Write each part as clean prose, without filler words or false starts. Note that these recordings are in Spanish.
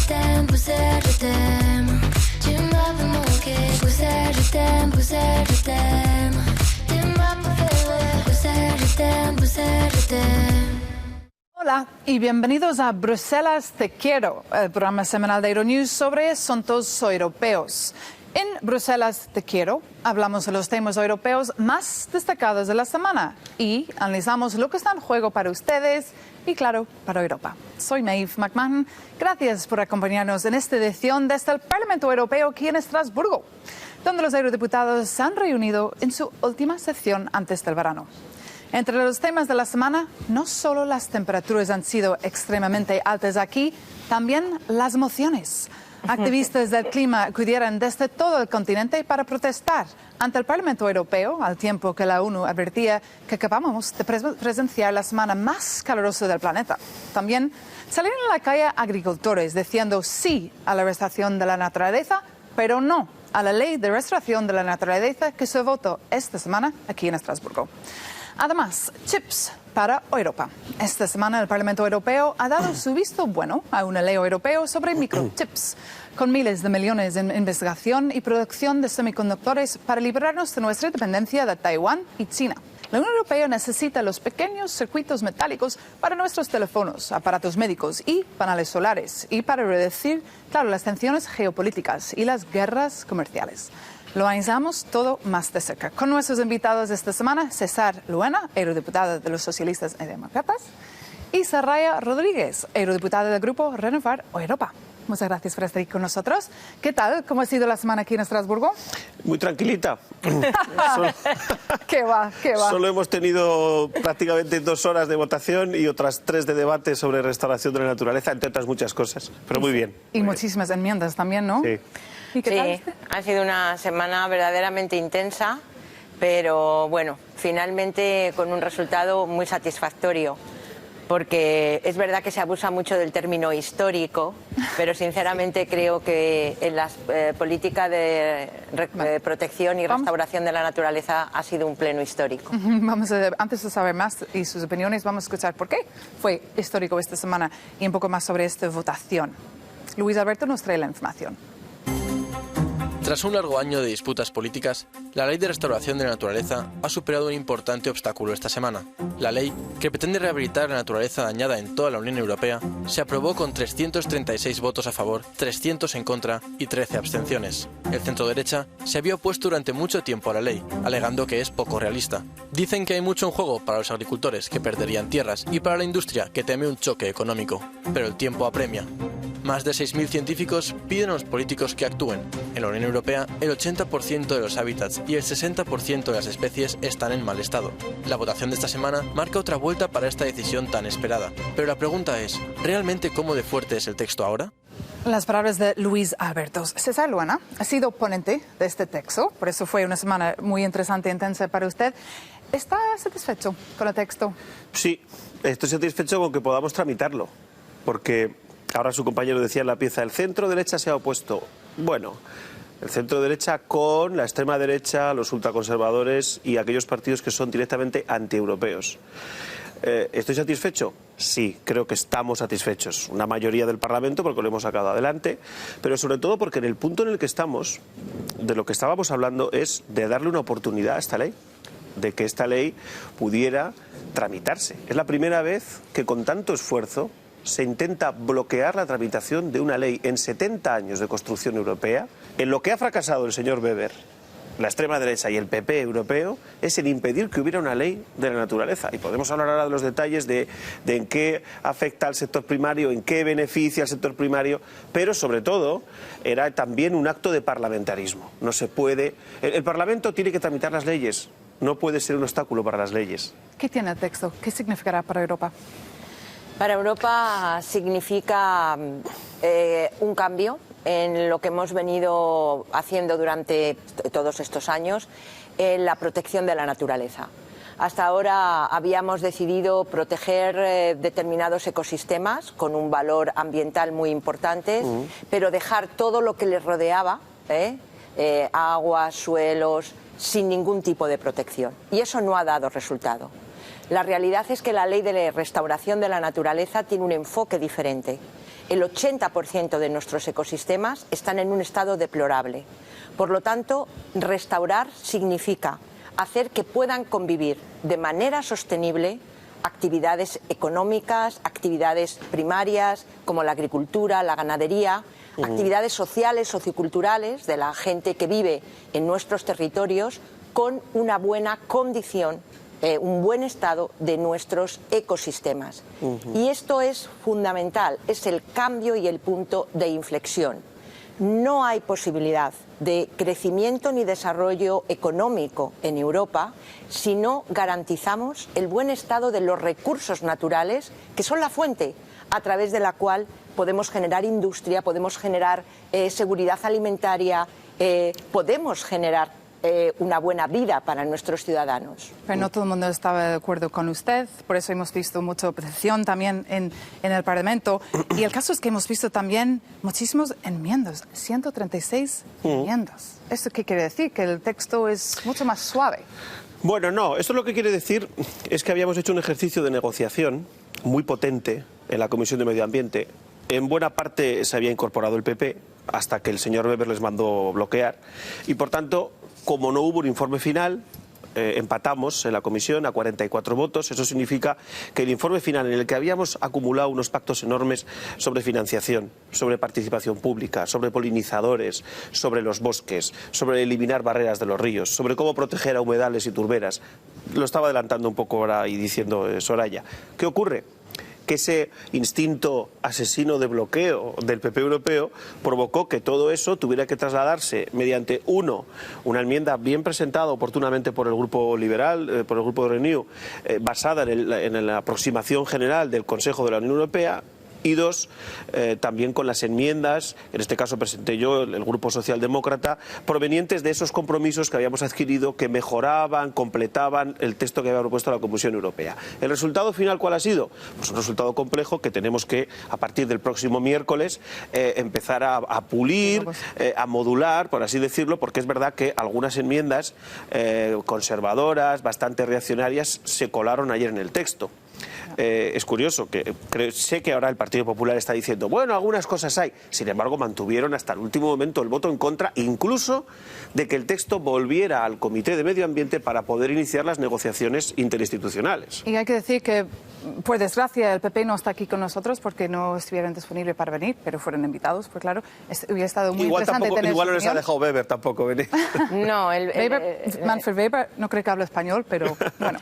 Tu m'as manqué, Bruxelles, je t'aime, Bruxelles, je t'aime. Tu m'as préféré, Bruxelles, je t'aime, Bruxelles, je t'aime. Hola y bienvenidos a Bruselas Te Quiero, el programa semanal de Euronews sobre asuntos europeos. En Bruselas Te Quiero hablamos de los temas europeos más destacados de la semana y analizamos lo que está en juego para ustedes y, claro, para Europa. Soy Maeve McMahon. Gracias por acompañarnos en esta edición desde el Parlamento Europeo aquí en Estrasburgo, donde los eurodiputados se han reunido en su última sesión antes del verano. Entre los temas de la semana, no solo las temperaturas han sido extremadamente altas aquí, también las mociones. Activistas del clima acudieron desde todo el continente para protestar ante el Parlamento Europeo, al tiempo que la ONU advertía que acabamos de presenciar la semana más calurosa del planeta. También salieron a la calle agricultores diciendo sí a la restauración de la naturaleza, pero no a la ley de restauración de la naturaleza que se votó esta semana aquí en Estrasburgo. Además, chips para Europa. Esta semana el Parlamento Europeo ha dado su visto bueno a una ley europea sobre microchips, con miles de millones en investigación y producción de semiconductores para librarnos de nuestra dependencia de Taiwán y China. La Unión Europea necesita los pequeños circuitos metálicos para nuestros teléfonos, aparatos médicos y paneles solares, y para reducir, claro, las tensiones geopolíticas y las guerras comerciales. Lo analizamos todo más de cerca. Con nuestros invitados esta semana, César Luena, eurodiputada de los Socialistas y Demócratas, y Soraya Rodríguez, eurodiputada del Grupo Renovar Europa. Muchas gracias por estar aquí con nosotros. ¿Qué tal? ¿Cómo ha sido la semana aquí en Estrasburgo? Muy tranquilita. ¿Qué va? Solo hemos tenido prácticamente 2 horas de votación y otras 3 de debate sobre restauración de la naturaleza, entre otras muchas cosas. Pero muy bien. Y muchísimas enmiendas también, ¿no? Sí. ¿Y qué tal? Ha sido una semana verdaderamente intensa, pero bueno, finalmente con un resultado muy satisfactorio, porque es verdad que se abusa mucho del término histórico, pero sinceramente creo que en la política de protección y restauración de la naturaleza ha sido un pleno histórico. Vamos a ver, antes de saber más y sus opiniones, vamos a escuchar por qué fue histórico esta semana y un poco más sobre esta votación. Luis Alberto nos trae la información. Tras un largo año de disputas políticas, la Ley de Restauración de la Naturaleza ha superado un importante obstáculo esta semana. La ley, que pretende rehabilitar la naturaleza dañada en toda la Unión Europea, se aprobó con 336 votos a favor, 300 en contra y 13 abstenciones. El centro-derecha se había opuesto durante mucho tiempo a la ley, alegando que es poco realista. Dicen que hay mucho en juego para los agricultores, que perderían tierras, y para la industria, que teme un choque económico. Pero el tiempo apremia. Más de 6.000 científicos piden a los políticos que actúen. En la Unión Europea, el 80% de los hábitats y el 60% de las especies están en mal estado. La votación de esta semana marca otra vuelta para esta decisión tan esperada. Pero la pregunta es, ¿realmente cómo de fuerte es el texto ahora? Las palabras de Luis Alberto. César Luena ha sido ponente de este texto, por eso fue una semana muy interesante e intensa para usted. ¿Está satisfecho con el texto? Sí, estoy satisfecho con que podamos tramitarlo, porque ahora su compañero decía en la pieza, el centro-derecha se ha opuesto. Bueno, el centro-derecha con la extrema-derecha, los ultraconservadores y aquellos partidos que son directamente antieuropeos. ¿Estoy satisfecho? Sí, creo que estamos satisfechos. Una mayoría del Parlamento porque lo hemos sacado adelante, pero sobre todo porque en el punto en el que estamos, de lo que estábamos hablando es de darle una oportunidad a esta ley, de que esta ley pudiera tramitarse. Es la primera vez que con tanto esfuerzo se intenta bloquear la tramitación de una ley en 70 años de construcción europea. En lo que ha fracasado el señor Weber, la extrema derecha y el PP europeo, es el impedir que hubiera una ley de la naturaleza. Y podemos hablar ahora de los detalles de en qué afecta al sector primario, en qué beneficia al sector primario, pero sobre todo era también un acto de parlamentarismo. No se puede... El Parlamento tiene que tramitar las leyes, no puede ser un obstáculo para las leyes. ¿Qué tiene el texto? ¿Qué significará para Europa? Para Europa significa un cambio en lo que hemos venido haciendo durante todos estos años en la protección de la naturaleza. Hasta ahora habíamos decidido proteger determinados ecosistemas con un valor ambiental muy importante, pero dejar todo lo que les rodeaba, aguas, suelos, sin ningún tipo de protección. Y eso no ha dado resultado. La realidad es que la ley de restauración de la naturaleza tiene un enfoque diferente. el 80% de nuestros ecosistemas están en un estado deplorable. Por lo tanto, restaurar significa hacer que puedan convivir de manera sostenible actividades económicas, actividades primarias como la agricultura, la ganadería, actividades sociales, socioculturales de la gente que vive en nuestros territorios con una buena condición, un buen estado de nuestros ecosistemas. Y esto es fundamental, es el cambio y el punto de inflexión. No hay posibilidad de crecimiento ni desarrollo económico en Europa si no garantizamos el buen estado de los recursos naturales, que son la fuente a través de la cual podemos generar industria, podemos generar seguridad alimentaria, podemos generar una buena vida para nuestros ciudadanos. Pero no todo el mundo estaba de acuerdo con usted, por eso hemos visto mucha oposición también en el Parlamento. Y el caso es que hemos visto también muchísimas enmiendas, 136 enmiendas. ¿Esto qué quiere decir? Que el texto es mucho más suave. Bueno, no, esto lo que quiere decir es que habíamos hecho un ejercicio de negociación muy potente en la Comisión de Medio Ambiente. En buena parte se había incorporado el PP hasta que el señor Weber les mandó bloquear y, por tanto, como no hubo un informe final, empatamos en la comisión a 44 votos. Eso significa que el informe final, en el que habíamos acumulado unos pactos enormes sobre financiación, sobre participación pública, sobre polinizadores, sobre los bosques, sobre eliminar barreras de los ríos, sobre cómo proteger a humedales y turberas, lo estaba adelantando un poco ahora y diciendo Soraya. ¿Qué ocurre? Que ese instinto asesino de bloqueo del PP europeo provocó que todo eso tuviera que trasladarse mediante, una enmienda bien presentada oportunamente por el Grupo Liberal, por el Grupo de Renew, basada en la aproximación general del Consejo de la Unión Europea, y dos, también con las enmiendas, en este caso presenté yo, el Grupo Socialdemócrata, provenientes de esos compromisos que habíamos adquirido, que mejoraban, completaban el texto que había propuesto la Comisión Europea. ¿El resultado final cuál ha sido? Pues un resultado complejo que tenemos que, a partir del próximo miércoles, empezar a pulir, a modular, por así decirlo, porque es verdad que algunas enmiendas conservadoras, bastante reaccionarias, se colaron ayer en el texto. Es curioso, que sé que ahora el Partido Popular está diciendo, bueno, algunas cosas hay. Sin embargo, mantuvieron hasta el último momento el voto en contra, incluso de que el texto volviera al Comité de Medio Ambiente para poder iniciar las negociaciones interinstitucionales. Y hay que decir que, por desgracia, el PP no está aquí con nosotros porque no estuvieron disponibles para venir, pero fueron invitados, pues claro, hubiera estado muy interesante tener igual no les ha opinión. dejado Weber tampoco venir. No, Manfred Weber no creo que hable español, pero bueno.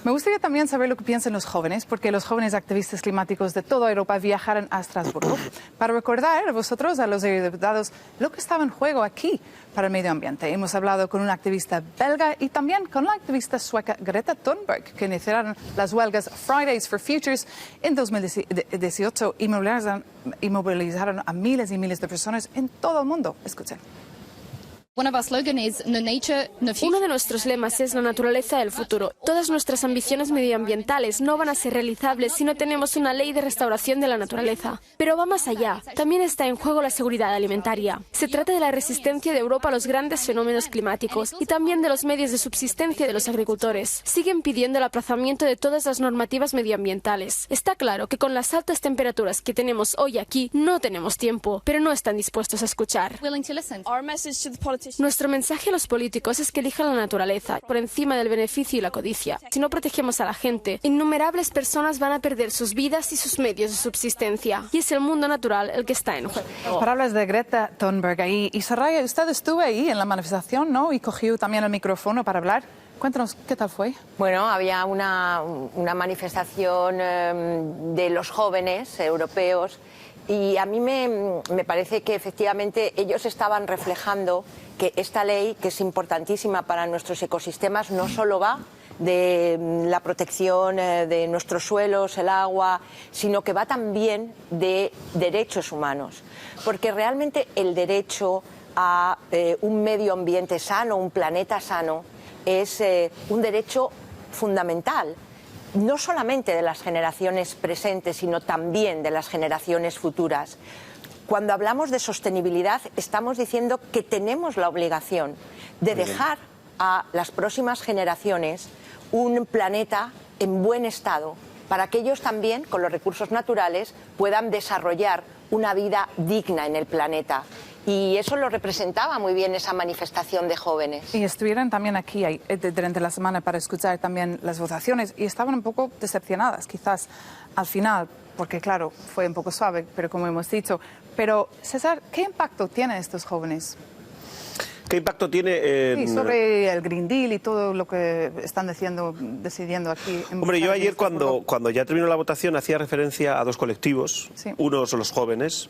Me gustaría también saber lo que piensan los jóvenes, porque los jóvenes activistas climáticos de toda Europa viajaron a Estrasburgo para recordar a vosotros, a los eurodiputados, lo que estaba en juego aquí para el medio ambiente. Hemos hablado con un activista belga y también con la activista sueca Greta Thunberg, que iniciaron las huelgas Fridays for Futures en 2018 y movilizaron a miles y miles de personas en todo el mundo. Escuchen. Uno de nuestros lemas es la naturaleza del futuro. Todas nuestras ambiciones medioambientales no van a ser realizables si no tenemos una ley de restauración de la naturaleza. Pero va más allá. También está en juego la seguridad alimentaria. Se trata de la resistencia de Europa a los grandes fenómenos climáticos y también de los medios de subsistencia de los agricultores. Siguen pidiendo el aplazamiento de todas las normativas medioambientales. Está claro que con las altas temperaturas que tenemos hoy aquí no tenemos tiempo, pero no están dispuestos a escuchar. Nuestro mensaje a los políticos es que elijan la naturaleza por encima del beneficio y la codicia. Si no protegemos a la gente, innumerables personas van a perder sus vidas y sus medios de subsistencia. Y es el mundo natural el que está en juego. Palabras de Greta Thunberg ahí. Y Soraya, usted estuvo ahí en la manifestación, ¿no? Y cogió también el micrófono para hablar. Cuéntanos, ¿qué tal fue? Bueno, había una manifestación de los jóvenes europeos y a mí me parece que efectivamente ellos estaban reflejando que esta ley, que es importantísima para nuestros ecosistemas, no solo va de la protección de nuestros suelos, el agua, sino que va también de derechos humanos. Porque realmente el derecho a un medio ambiente sano, un planeta sano, es un derecho fundamental. No solamente de las generaciones presentes, sino también de las generaciones futuras. Cuando hablamos de sostenibilidad, estamos diciendo que tenemos la obligación de dejar a las próximas generaciones un planeta en buen estado, para que ellos también, con los recursos naturales, puedan desarrollar una vida digna en el planeta. Y eso lo representaba muy bien esa manifestación de jóvenes. Y estuvieron también aquí durante la semana para escuchar también las votaciones y estaban un poco decepcionadas, quizás al final, porque claro, fue un poco suave, pero como hemos dicho. Pero, César, ¿qué impacto tienen estos jóvenes? ¿Qué impacto tiene Sí, sobre el Green Deal y todo lo que están decidiendo aquí? Hombre, yo ayer cuando ya terminó la votación hacía referencia a dos colectivos. Sí. Uno son los jóvenes.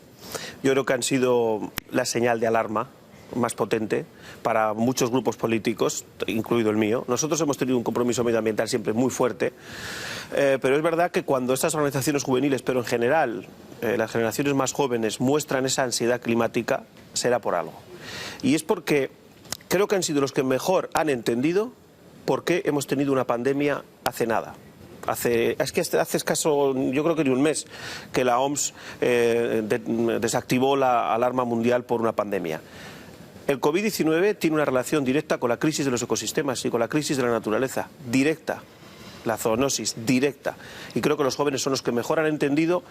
Yo creo que han sido la señal de alarma más potente para muchos grupos políticos, incluido el mío. Nosotros hemos tenido un compromiso medioambiental siempre muy fuerte, pero es verdad que cuando estas organizaciones juveniles, pero en general las generaciones más jóvenes, muestran esa ansiedad climática, será por algo. Y es porque creo que han sido los que mejor han entendido por qué hemos tenido una pandemia hace nada. Hace escaso, yo creo que ni un mes, que la OMS desactivó la alarma mundial por una pandemia. El COVID-19 tiene una relación directa con la crisis de los ecosistemas y con la crisis de la naturaleza, directa. La zoonosis directa. Y creo que los jóvenes son los que mejor han entendido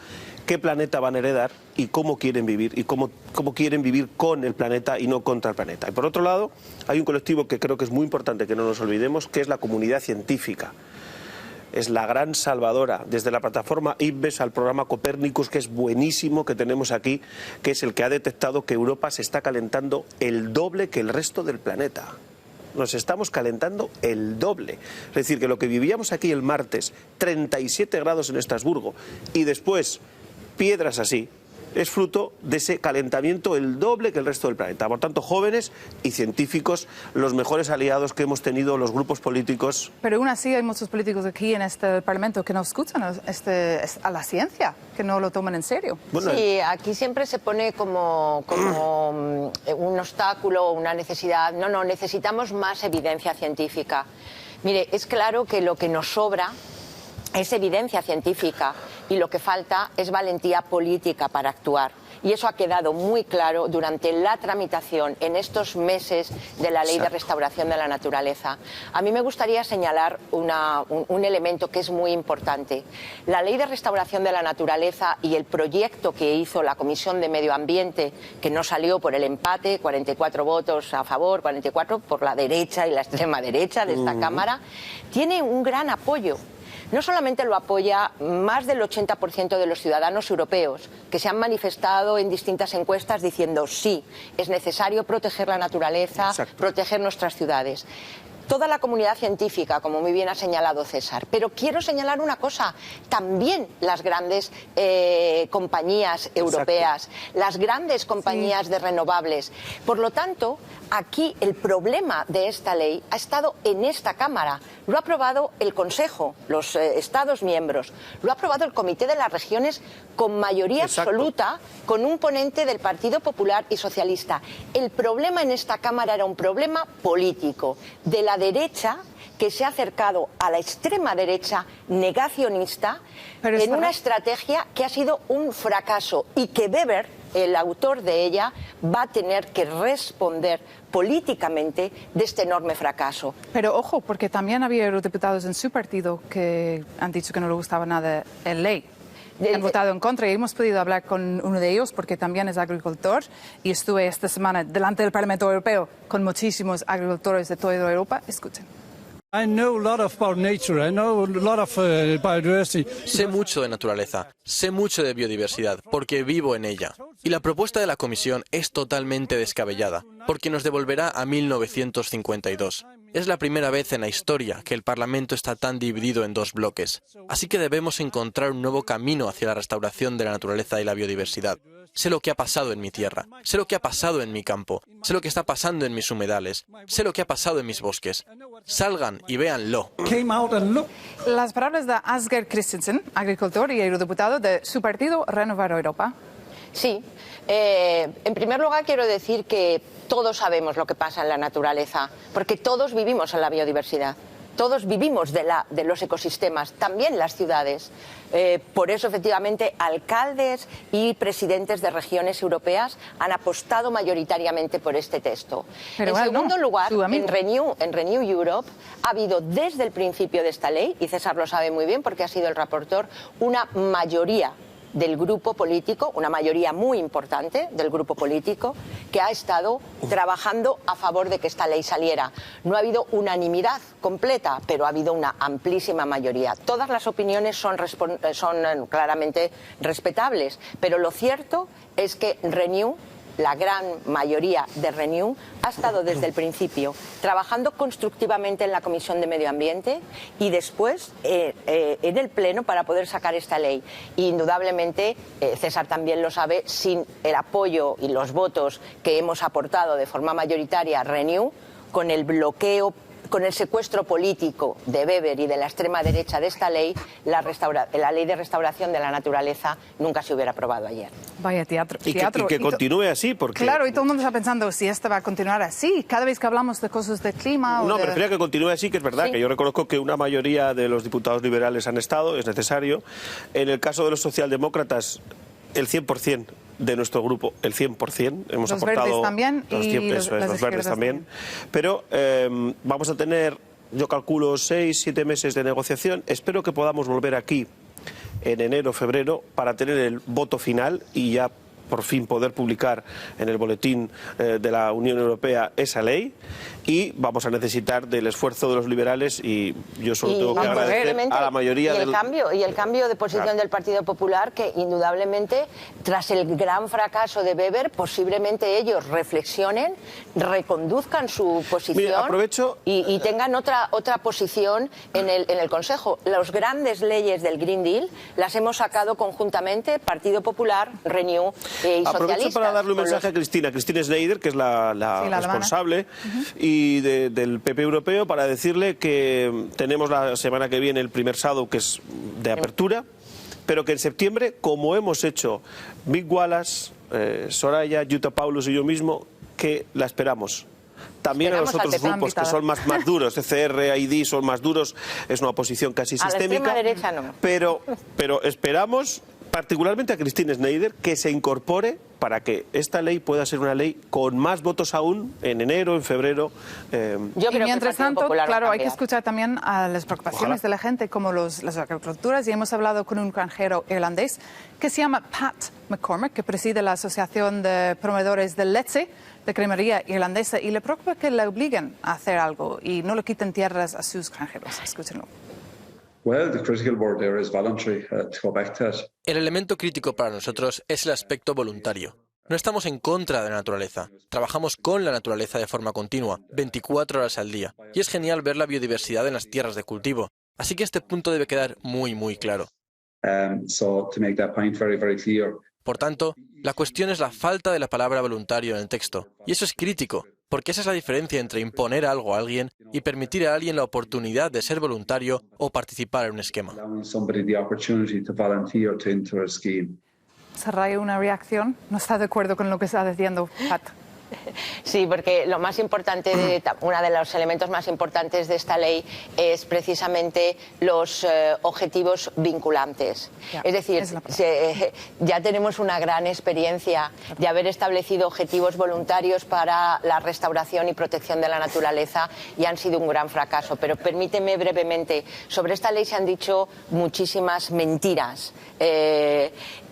qué planeta van a heredar y cómo quieren vivir, y cómo quieren vivir con el planeta y no contra el planeta. Y por otro lado, hay un colectivo que creo que es muy importante que no nos olvidemos, que es la comunidad científica. Es la gran salvadora, desde la plataforma IPBES al programa Copernicus, que es buenísimo, que tenemos aquí, que es el que ha detectado que Europa se está calentando el doble que el resto del planeta. Nos estamos calentando el doble. Es decir, que lo que vivíamos aquí el martes, 37 grados en Estrasburgo, y después piedras así, es fruto de ese calentamiento el doble que el resto del planeta. Por tanto, jóvenes y científicos, los mejores aliados que hemos tenido los grupos políticos. Pero aún así hay muchos políticos aquí en este Parlamento que no escuchan a la ciencia, que no lo toman en serio. Bueno, sí, aquí siempre se pone como un obstáculo, una necesidad. No, necesitamos más evidencia científica. Mire, es claro que lo que nos sobra es evidencia científica y lo que falta es valentía política para actuar. Y eso ha quedado muy claro durante la tramitación en estos meses de la Ley de Restauración de la Naturaleza. A mí me gustaría señalar un elemento que es muy importante. La Ley de Restauración de la Naturaleza y el proyecto que hizo la Comisión de Medio Ambiente, que no salió por el empate, 44 votos a favor, 44 por la derecha y la extrema derecha de esta Cámara, tiene un gran apoyo. No solamente lo apoya más del 80% de los ciudadanos europeos, que se han manifestado en distintas encuestas diciendo sí, es necesario proteger la naturaleza, proteger nuestras ciudades. Toda la comunidad científica, como muy bien ha señalado César. Pero quiero señalar una cosa, también las grandes compañías europeas, las grandes compañías de renovables. Por lo tanto, aquí el problema de esta ley ha estado en esta Cámara. Lo ha aprobado el Consejo, los Estados miembros, lo ha aprobado el Comité de las Regiones con mayoría absoluta, con un ponente del Partido Popular y Socialista. El problema en esta Cámara era un problema político, de la derecha que se ha acercado a la extrema derecha negacionista en una estrategia que ha sido un fracaso y que Weber, el autor de ella, va a tener que responder políticamente de este enorme fracaso. Pero ojo, porque también había eurodiputados en su partido que han dicho que no les gustaba nada la ley. Han votado en contra y hemos podido hablar con uno de ellos porque también es agricultor y estuve esta semana delante del Parlamento Europeo con muchísimos agricultores de toda Europa. Escuchen. I know a lot about nature. I know a lot of biodiversity. Sé mucho de naturaleza, sé mucho de biodiversidad, porque vivo en ella. Y la propuesta de la Comisión es totalmente descabellada, porque nos devolverá a 1952. Es la primera vez en la historia que el Parlamento está tan dividido en dos bloques. Así que debemos encontrar un nuevo camino hacia la restauración de la naturaleza y la biodiversidad. Sé lo que ha pasado en mi tierra, sé lo que ha pasado en mi campo, sé lo que está pasando en mis humedales, sé lo que ha pasado en mis bosques. Salgan y véanlo. Las palabras de Asger Christensen, agricultor y eurodiputado de su partido Renovar Europa. Sí, en primer lugar quiero decir que todos sabemos lo que pasa en la naturaleza, porque todos vivimos en la biodiversidad. Todos vivimos de los ecosistemas, también las ciudades. Por eso, efectivamente, alcaldes y presidentes de regiones europeas han apostado mayoritariamente por este texto. Pero en segundo lugar, en Renew Europe ha habido desde el principio de esta ley, y César lo sabe muy bien porque ha sido el reporter, una mayoría del grupo político, una mayoría muy importante del grupo político, que ha estado trabajando a favor de que esta ley saliera. No ha habido unanimidad completa, pero ha habido una amplísima mayoría. Todas las opiniones son claramente respetables, pero lo cierto es que Renew, la gran mayoría de Renew, ha estado desde el principio trabajando constructivamente en la Comisión de Medio Ambiente y después en el Pleno para poder sacar esta ley. Y indudablemente, César también lo sabe, sin el apoyo y los votos que hemos aportado de forma mayoritaria a Renew, con el bloqueo, con el secuestro político de Weber y de la extrema derecha de esta ley, la ley de restauración de la naturaleza nunca se hubiera aprobado ayer. Vaya teatro. Y que continúe así, porque... Claro, y todo el mundo está pensando si esto va a continuar así. Cada vez que hablamos de cosas de clima... No, prefiero que continúe así, que es verdad, que yo reconozco que una mayoría de los diputados liberales han estado, es necesario. En el caso de los socialdemócratas, el 100% de nuestro grupo, el 100%. Hemos los aportado verdes también los verdes también. Pero vamos a tener, yo calculo, 6-7 meses de negociación. Espero que podamos volver aquí en enero, febrero, para tener el voto final y ya por fin poder publicar en el boletín de la Unión Europea esa ley, y vamos a necesitar del esfuerzo de los liberales, y yo solo tengo que agradecer a la mayoría y el cambio de posición del Partido Popular, que indudablemente tras el gran fracaso de Weber, posiblemente ellos reflexionen, reconduzcan su posición. Mira, aprovecho y tengan otra posición en el Consejo. Las grandes leyes del Green Deal las hemos sacado conjuntamente Partido Popular, Renew y aprovecho para darle un mensaje a Cristina Schneider, que es la responsable y del PP europeo, para decirle que tenemos la semana que viene el primer SADC, que es de apertura, pero que en septiembre, como hemos hecho Mick Wallace, Soraya, Jutta Paulus y yo mismo, que la esperamos. También a los otros grupos que son más duros, ECR, ID son más duros, es una oposición casi sistémica. A la extrema derecha no. Pero esperamos particularmente a Cristina Schneider que se incorpore para que esta ley pueda ser una ley con más votos aún en enero, en febrero. Yo creo mientras tanto, claro, hay que escuchar escuchar también a las preocupaciones de la gente, como las agriculturas, y hemos hablado con un granjero irlandés que se llama Pat McCormick, que preside la Asociación de Proveedores de Leche de Cremería Irlandesa, y le preocupa que le obliguen a hacer algo y no le quiten tierras a sus granjeros. Escúchenlo. El elemento crítico para nosotros es el aspecto voluntario. No estamos en contra de la naturaleza. Trabajamos con la naturaleza de forma continua, 24 horas al día. Y es genial ver la biodiversidad en las tierras de cultivo. Así que este punto debe quedar muy, muy claro. Por tanto, la cuestión es la falta de la palabra voluntario en el texto. Y eso es crítico, porque esa es la diferencia entre imponer algo a alguien y permitir a alguien la oportunidad de ser voluntario o participar en un esquema. Soraya, una reacción. ¿No está de acuerdo con lo que está diciendo Pat? Sí, porque lo más importante, uno de los elementos más importantes de esta ley es precisamente los objetivos vinculantes. Es decir, ya tenemos una gran experiencia de haber establecido objetivos voluntarios para la restauración y protección de la naturaleza, y han sido un gran fracaso. Pero permíteme brevemente, sobre esta ley se han dicho muchísimas mentiras.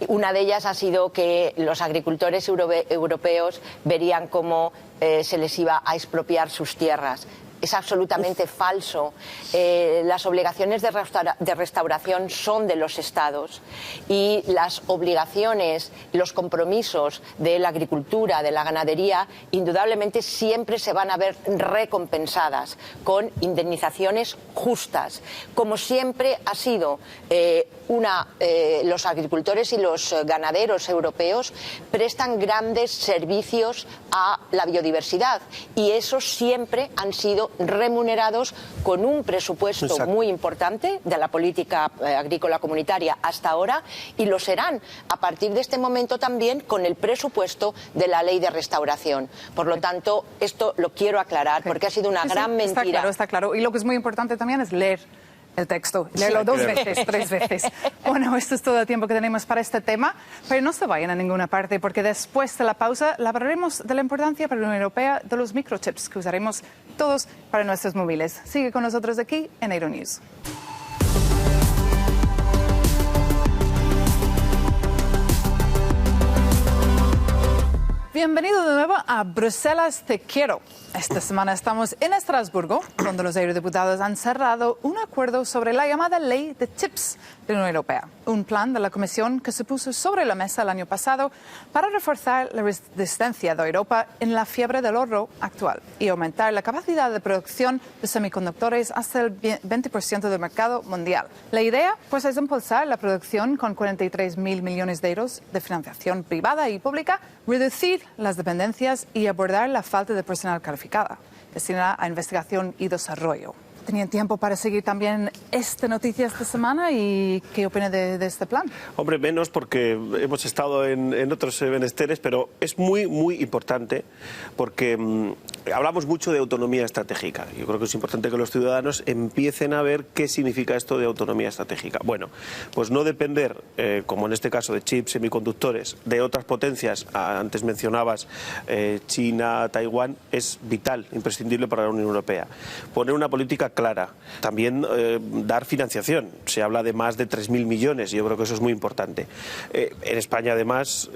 Una de ellas ha sido que los agricultores europeos verían cómo se les iba a expropiar sus tierras. Es absolutamente falso. Las obligaciones de restauración son de los Estados, y las obligaciones, los compromisos de la agricultura, de la ganadería, indudablemente siempre se van a ver recompensadas con indemnizaciones justas, como siempre ha sido. Los agricultores y los ganaderos europeos prestan grandes servicios a la biodiversidad, y esos siempre han sido remunerados con un presupuesto muy importante de la política agrícola comunitaria hasta ahora, y lo serán a partir de este momento también con el presupuesto de la ley de restauración. Por lo tanto, esto lo quiero aclarar porque ha sido una gran mentira. Está claro. Y lo que es muy importante también es leer el texto, leerlo 2 veces, 3 veces. Bueno, esto es todo el tiempo que tenemos para este tema, pero no se vayan a ninguna parte, porque después de la pausa hablaremos de la importancia para la Unión Europea de los microchips que usaremos todos para nuestros móviles. Sigue con nosotros aquí en Euronews. Bienvenido de nuevo a Bruselas Te Quiero. Esta semana estamos en Estrasburgo, donde los eurodiputados han cerrado un acuerdo sobre la llamada Ley de Chips de la Unión Europea, un plan de la Comisión que se puso sobre la mesa el año pasado para reforzar la resistencia de Europa en la fiebre del oro actual y aumentar la capacidad de producción de semiconductores hasta el 20% del mercado mundial. La idea, pues, es impulsar la producción con 43.000 millones de euros de financiación privada y pública, reducir las dependencias y abordar la falta de personal calificada, destinada a investigación y desarrollo. ¿Tenían tiempo para seguir también esta noticia esta semana y qué opina de este plan? Hombre, menos porque hemos estado en otros menesteres, pero es muy, muy importante porque hablamos mucho de autonomía estratégica. Yo creo que es importante que los ciudadanos empiecen a ver qué significa esto de autonomía estratégica. Bueno, pues no depender, como en este caso de chips, semiconductores, de otras potencias, antes mencionabas China, Taiwán, es vital, imprescindible para la Unión Europea. Poner una política clara. También dar financiación. Se habla de más de 3.000 millones y yo creo que eso es muy importante. En España, además,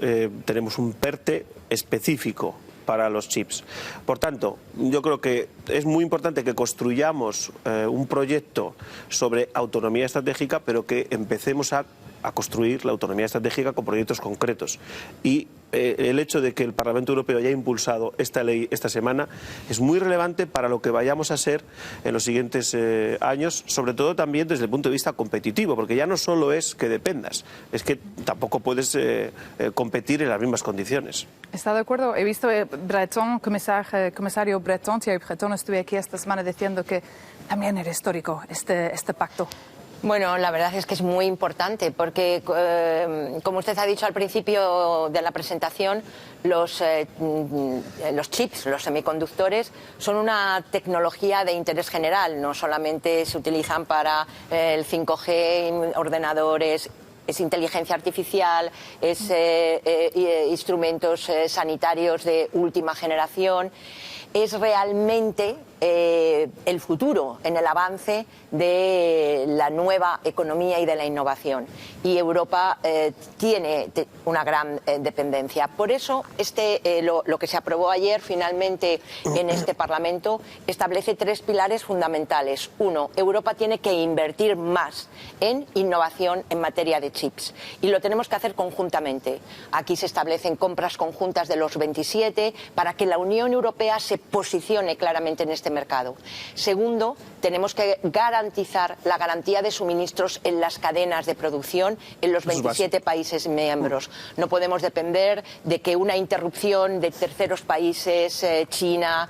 tenemos un PERTE específico para los chips. Por tanto, yo creo que es muy importante que construyamos un proyecto sobre autonomía estratégica, pero que empecemos a construir la autonomía estratégica con proyectos concretos. Y el hecho de que el Parlamento Europeo haya impulsado esta ley esta semana es muy relevante para lo que vayamos a ser en los siguientes años, sobre todo también desde el punto de vista competitivo, porque ya no solo es que dependas, es que tampoco puedes competir en las mismas condiciones. ¿Está de acuerdo? He visto Breton, comisario Breton, Thierry Breton, estuve aquí esta semana diciendo que también era histórico este pacto. Bueno, la verdad es que es muy importante porque, como usted ha dicho al principio de la presentación, los chips, los semiconductores, son una tecnología de interés general. No solamente se utilizan para el 5G, ordenadores, es inteligencia artificial, es instrumentos sanitarios de última generación. Es realmente el futuro en el avance de la nueva economía y de la innovación. Y Europa tiene una gran dependencia. Por eso lo que se aprobó ayer finalmente en este Parlamento establece 3 pilares fundamentales. 1, Europa tiene que invertir más en innovación en materia de chips. Y lo tenemos que hacer conjuntamente. Aquí se establecen compras conjuntas de los 27 para que la Unión Europea se posicione claramente en este mercado. Segundo, tenemos que garantizar la garantía de suministros en las cadenas de producción en los 27 países miembros. No podemos depender de que una interrupción de terceros países, China,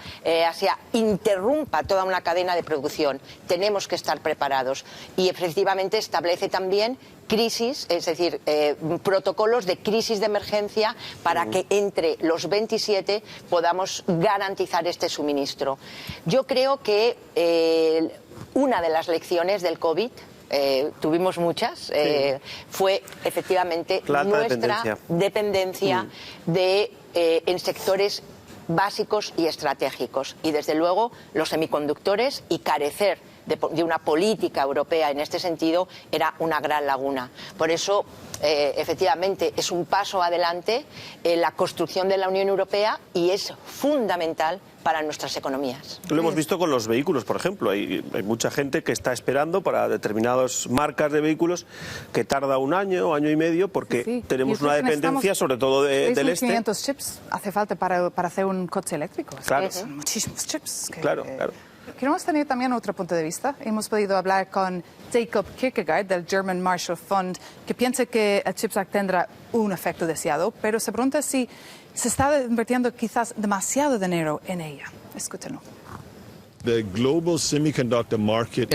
Asia, interrumpa toda una cadena de producción. Tenemos que estar preparados. Y efectivamente establece también crisis, es decir, protocolos de crisis de emergencia para que entre los 27 podamos garantizar este suministro. Yo creo que una de las lecciones del COVID, tuvimos muchas, fue efectivamente nuestra dependencia en sectores básicos y estratégicos. Y desde luego los semiconductores, y carecer de una política europea en este sentido era una gran laguna. Por eso, efectivamente, es un paso adelante en la construcción de la Unión Europea y es fundamental para nuestras economías. Lo hemos visto con los vehículos, por ejemplo. Hay mucha gente que está esperando para determinadas marcas de vehículos que tarda un año, año y medio, porque tenemos una dependencia sobre todo del este. 500 chips hace falta para hacer un coche eléctrico. Claro. Son muchísimos chips. Claro. Queremos tener también otro punto de vista. Hemos podido hablar con Jacob Kierkegaard del German Marshall Fund, que piensa que el Chips Act tendrá un efecto deseado, pero se pregunta si se está invirtiendo quizás demasiado dinero en ella. Escúchenlo. El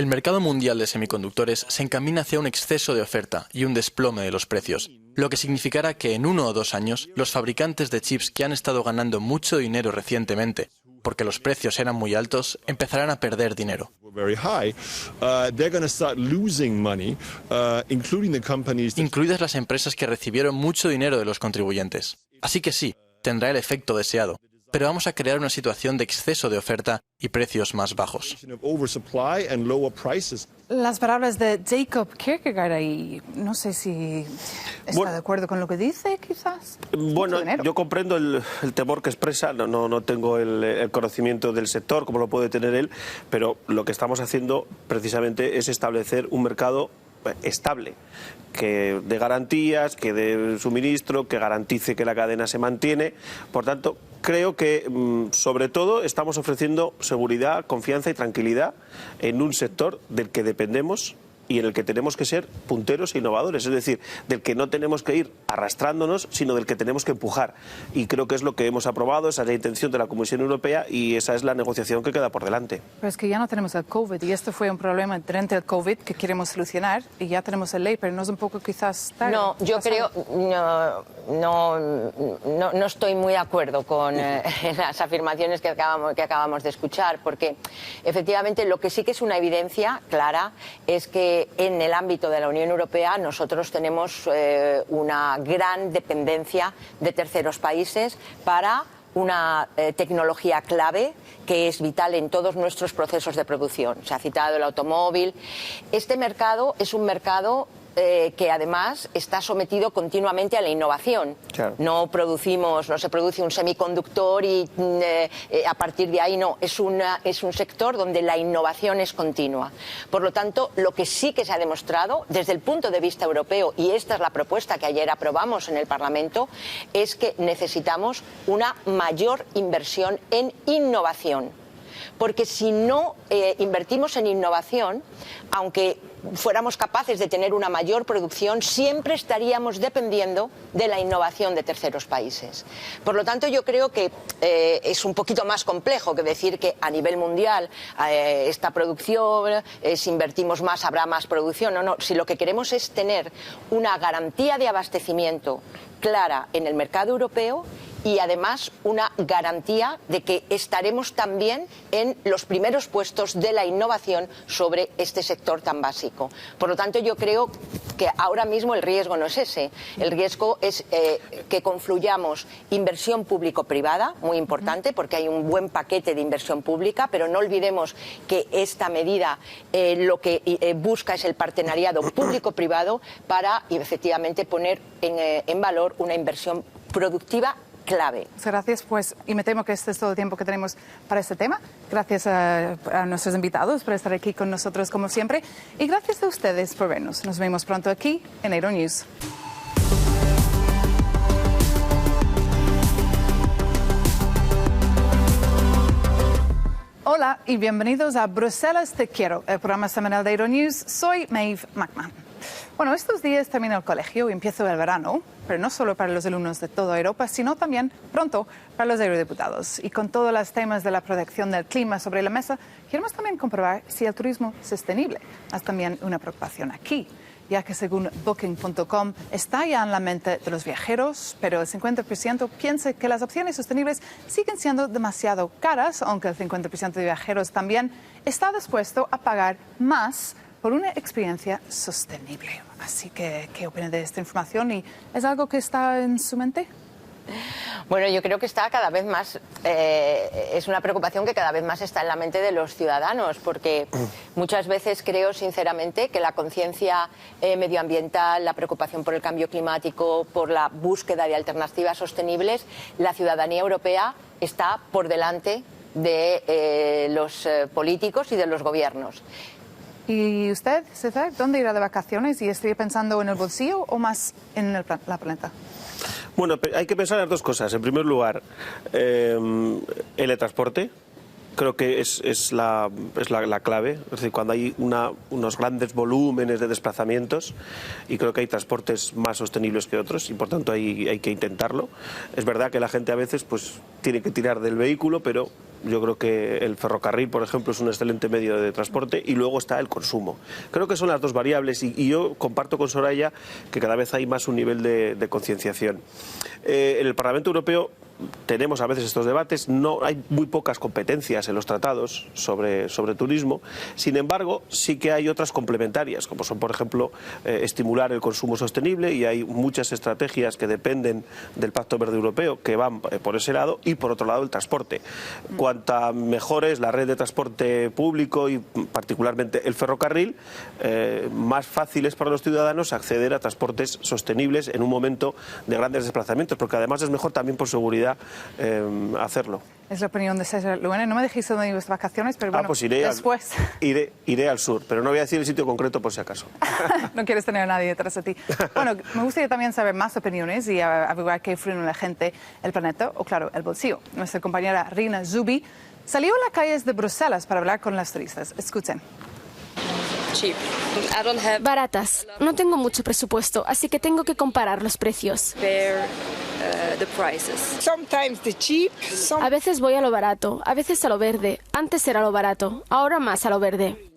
mercado mundial de semiconductores se encamina hacia un exceso de oferta y un desplome de los precios, lo que significará que en 1 o 2 años los fabricantes de chips que han estado ganando mucho dinero recientemente, porque los precios eran muy altos, empezarán a perder dinero. Incluidas las empresas que recibieron mucho dinero de los contribuyentes. Así que sí, tendrá el efecto deseado. pero vamos a crear una situación de exceso de oferta y precios más bajos. Las palabras de Jacob Kierkegaard ahí, no sé si está de acuerdo con lo que dice, quizás. Bueno, yo comprendo el temor que expresa, no tengo el conocimiento del sector como lo puede tener él, pero lo que estamos haciendo precisamente es establecer un mercado estable, que dé garantías, que dé suministro, que garantice que la cadena se mantiene. Por tanto, creo que sobre todo estamos ofreciendo seguridad, confianza y tranquilidad en un sector del que dependemos y en el que tenemos que ser punteros e innovadores, es decir, del que no tenemos que ir arrastrándonos, sino del que tenemos que empujar. Y creo que es lo que hemos aprobado, esa es la intención de la Comisión Europea y esa es la negociación que queda por delante. Pero es que ya no tenemos el COVID y esto fue un problema durante el COVID que queremos solucionar y ya tenemos el ley, pero no es un poco quizás tarde. No, yo creo, no estoy muy de acuerdo con las afirmaciones que acabamos de escuchar, porque efectivamente lo que sí que es una evidencia clara es que en el ámbito de la Unión Europea nosotros tenemos una gran dependencia de terceros países para una tecnología clave que es vital en todos nuestros procesos de producción. Se ha citado el automóvil. Este mercado es un mercado que además está sometido continuamente a la innovación. Claro. No se produce un semiconductor y a partir de ahí no. Es un sector donde la innovación es continua. Por lo tanto, lo que sí que se ha demostrado desde el punto de vista europeo, y esta es la propuesta que ayer aprobamos en el Parlamento, es que necesitamos una mayor inversión en innovación. Porque si no invertimos en innovación, aunque fuéramos capaces de tener una mayor producción, siempre estaríamos dependiendo de la innovación de terceros países. Por lo tanto, yo creo que es un poquito más complejo que decir que a nivel mundial esta producción, si invertimos más habrá más producción. No, si lo que queremos es tener una garantía de abastecimiento clara en el mercado europeo y además una garantía de que estaremos también en los primeros puestos de la innovación sobre este sector tan básico. Por lo tanto, yo creo que ahora mismo el riesgo no es ese. El riesgo es que confluyamos inversión público-privada, muy importante, porque hay un buen paquete de inversión pública, pero no olvidemos que esta medida lo que busca es el partenariado público-privado para efectivamente poner en valor una inversión productiva clave. Gracias, pues, y me temo que este es todo el tiempo que tenemos para este tema. Gracias a nuestros invitados por estar aquí con nosotros como siempre y gracias a ustedes por vernos. Nos vemos pronto aquí en Euronews. Hola y bienvenidos a Bruselas Te Quiero, el programa semanal de Euronews. Soy Maeve McMahon. Bueno, estos días termina el colegio y empieza el verano, pero no solo para los alumnos de toda Europa, sino también pronto para los eurodiputados. Y con todos los temas de la protección del clima sobre la mesa, queremos también comprobar si el turismo sostenible es también una preocupación aquí, ya que según Booking.com está ya en la mente de los viajeros, pero el 50% piensa que las opciones sostenibles siguen siendo demasiado caras, aunque el 50% de viajeros también está dispuesto a pagar más por una experiencia sostenible. Así que, ¿qué opinan de esta información? ¿Y es algo que está en su mente? Bueno, yo creo que está cada vez más, es una preocupación que cada vez más está en la mente de los ciudadanos, porque muchas veces creo sinceramente que la conciencia medioambiental, la preocupación por el cambio climático, por la búsqueda de alternativas sostenibles, la ciudadanía europea está por delante de los políticos y de los gobiernos. ¿Y usted, César, dónde irá de vacaciones? ¿Y estaría pensando en el bolsillo o más en la planeta? Bueno, hay que pensar en las dos cosas. En primer lugar, el teletransporte. Creo que es la clave, es decir, cuando hay unos grandes volúmenes de desplazamientos, y creo que hay transportes más sostenibles que otros y por tanto hay que intentarlo. Es verdad que la gente a veces pues tiene que tirar del vehículo, pero yo creo que el ferrocarril, por ejemplo, es un excelente medio de transporte y luego está el consumo. Creo que son las dos variables y yo comparto con Soraya que cada vez hay más un nivel de concienciación. En el Parlamento Europeo tenemos a veces estos debates, no hay muy pocas competencias en los tratados sobre turismo. Sin embargo, sí que hay otras complementarias, como son, por ejemplo, estimular el consumo sostenible, y hay muchas estrategias que dependen del Pacto Verde Europeo que van por ese lado, y por otro lado el transporte. Cuanta mejor es la red de transporte público y particularmente el ferrocarril, más fácil es para los ciudadanos acceder a transportes sostenibles en un momento de grandes desplazamientos, porque además es mejor también por seguridad hacerlo. Es la opinión de César Luena. No me dijiste dónde ibas de vacaciones, pero bueno, pues después. Iré al sur, pero no voy a decir el sitio concreto por si acaso. No quieres tener a nadie detrás de ti. Bueno, me gustaría también saber más opiniones y averiguar qué influyen en la gente, el planeta o, claro, el bolsillo. Nuestra compañera Rina Zubi salió a las calles de Bruselas para hablar con las turistas. Escuchen. Baratas. No tengo mucho presupuesto, así que tengo que comparar los precios. A veces voy a lo barato, a veces a lo verde. Antes era lo barato, ahora más a lo verde.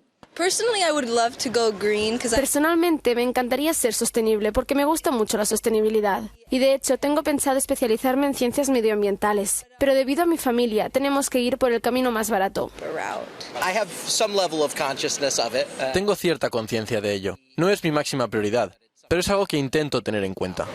Personalmente me encantaría ser sostenible porque me gusta mucho la sostenibilidad. Y de hecho tengo pensado especializarme en ciencias medioambientales. Pero debido a mi familia tenemos que ir por el camino más barato. Tengo cierta conciencia de ello. No es mi máxima prioridad, pero es algo que intento tener en cuenta.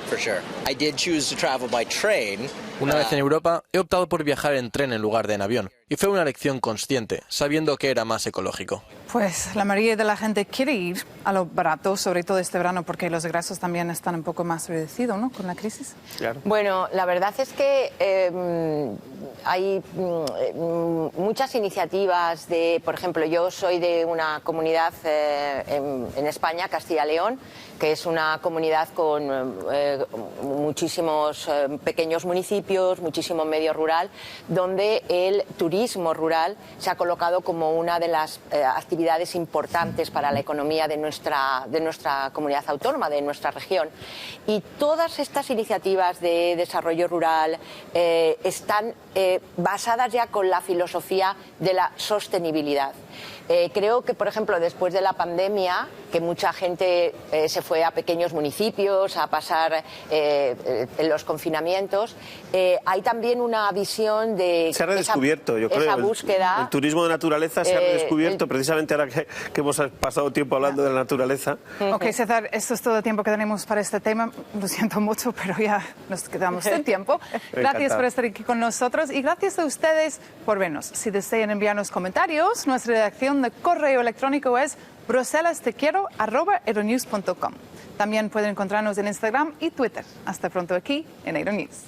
Una vez en Europa he optado por viajar en tren en lugar de en avión, y fue una elección consciente, sabiendo que era más ecológico. Pues la mayoría de la gente quiere ir a lo barato, sobre todo este verano, porque los gastos también están un poco más reducidos, ¿no?, con la crisis. Claro. Bueno, la verdad es que hay muchas iniciativas por ejemplo, yo soy de una comunidad en España, Castilla-León, que es una comunidad con muchísimos pequeños municipios, muchísimo medio rural, donde el turismo rural se ha colocado como una de las actividades importantes para la economía de nuestra comunidad autónoma, de nuestra región. Y todas estas iniciativas de desarrollo rural están basadas ya con la filosofía de la sostenibilidad. Creo que, por ejemplo, después de la pandemia, que mucha gente se fue a pequeños municipios a pasar en los confinamientos, hay también una visión de... Se ha redescubierto, yo creo. Esa búsqueda. El turismo de naturaleza se ha redescubierto, precisamente ahora que hemos pasado tiempo hablando de la naturaleza. Ok, César, esto es todo el tiempo que tenemos para este tema. Lo siento mucho, pero ya nos quedamos sin tiempo. Gracias por estar aquí con nosotros y gracias a ustedes por vernos. Si desean enviarnos comentarios, nuestra redacción de correo electrónico es bruselas.tequiero@euronews.com. También pueden encontrarnos en Instagram y Twitter. Hasta pronto aquí en Euronews.